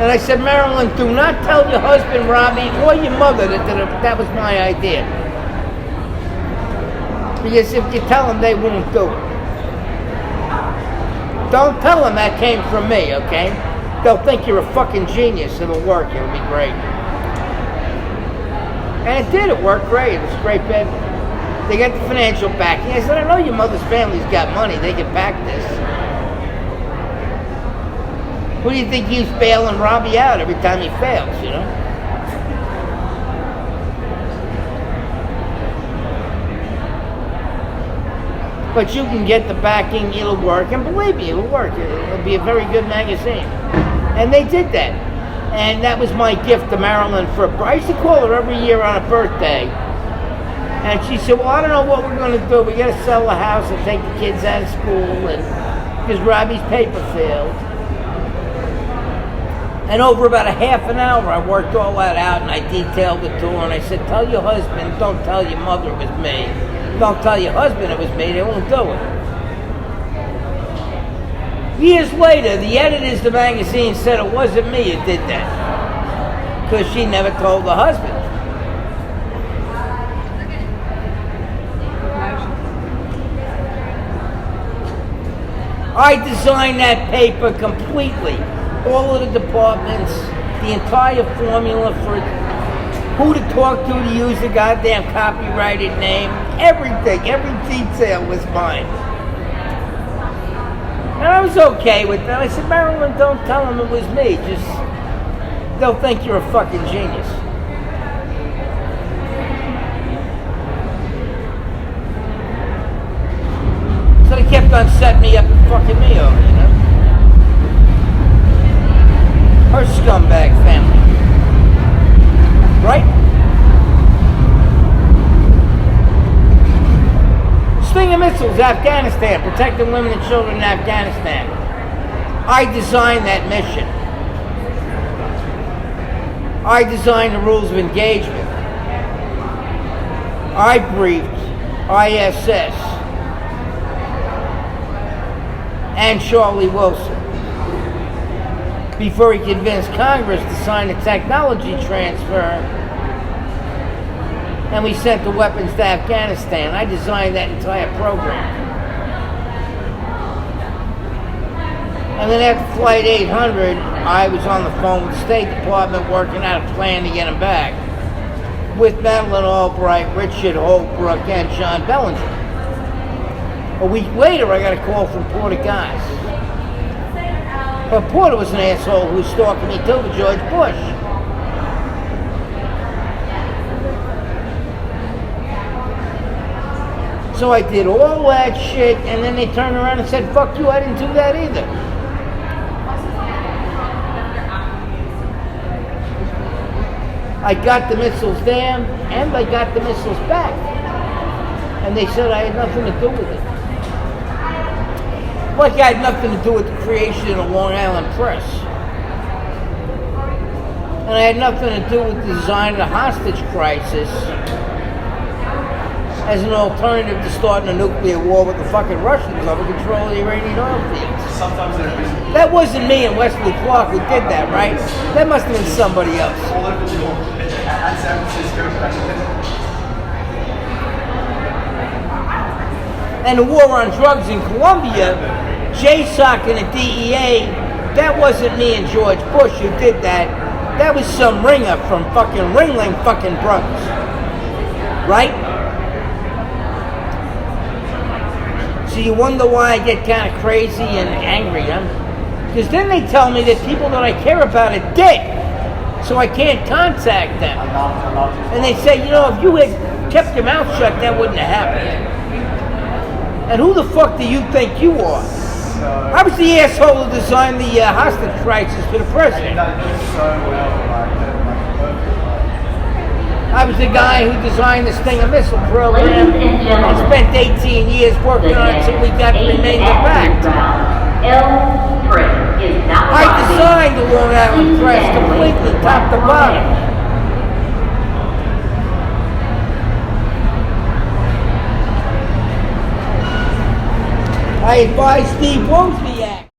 And I said, Marilyn, do not tell your husband, Robbie, or your mother that was my idea. Because if you tell them, they won't do it. Don't tell them that came from me, okay? They'll think you're a fucking genius. It'll work. It'll be great. And it did. It worked great. It was a great bed. They got the financial backing. I said, I know your mother's family's got money. They can back this. Who do you think keeps bailing Robbie out every time he fails, you know? But you can get the backing, it'll work, and believe me, it'll work. It'll be a very good magazine. And they did that. And that was my gift to Marilyn I used to call her every year on her birthday. And she said, well, I don't know what we're going to do. We got to sell the house and take the kids out of school, and because Robbie's paper failed. And over about a half an hour, I worked all that out, and I detailed it to her, and I said, tell your husband, don't tell your mother it was me. Don't tell your husband it was me, they won't do it. Years later, the editors of the magazine said it wasn't me that did that. Because she never told the husband. I designed that paper completely. All of the departments, the entire formula for who to talk to use the goddamn copyrighted name, everything, every detail was mine. And I was okay with that. I said, Marilyn, don't tell them it was me. Just, they'll think you're a fucking genius. So they kept on setting me up and fucking me over, you know? Her scumbag family. Right? Stinger missiles, Afghanistan, protecting women and children in Afghanistan. I designed that mission. I designed the rules of engagement. I briefed ISS and Charlie Wilson before he convinced Congress to sign the technology transfer, and we sent the weapons to Afghanistan. I designed that entire program. And then after Flight 800, I was on the phone with the State Department working out a plan to get them back with Madeleine Albright, Richard Holbrooke, and John Bellinger. A week later, I got a call from Porter Goss. But Porter was an asshole who was stalking me till George Bush. So I did all that shit, and then they turned around and said, fuck you, I didn't do that either. I got the missiles there, and I got the missiles back. And they said I had nothing to do with it. Like I had nothing to do with the creation of the Long Island Press. And I had nothing to do with the design of the hostage crisis as an alternative to starting a nuclear war with the fucking Russians over control of the Iranian oil fields. That wasn't me and Wesley Clark who did that, right? That must have been somebody else. And the war on drugs in Colombia, JSOC and the DEA, that wasn't me and George Bush who did that. That was some ringer from fucking Ringling fucking Brothers. Right? So you wonder why I get kind of crazy and angry, huh? Because then they tell me that people that I care about are dead. So I can't contact them. And they say, you know, if you had kept your mouth shut, that wouldn't have happened. And who the fuck do you think you are? I was the asshole who designed the hostage crisis for the president. I was the guy who designed the Stinger missile program and spent 18 years working on it until we got the remainder back. I designed the Long Island Press completely, top to bottom. I advised Steve Wozniak.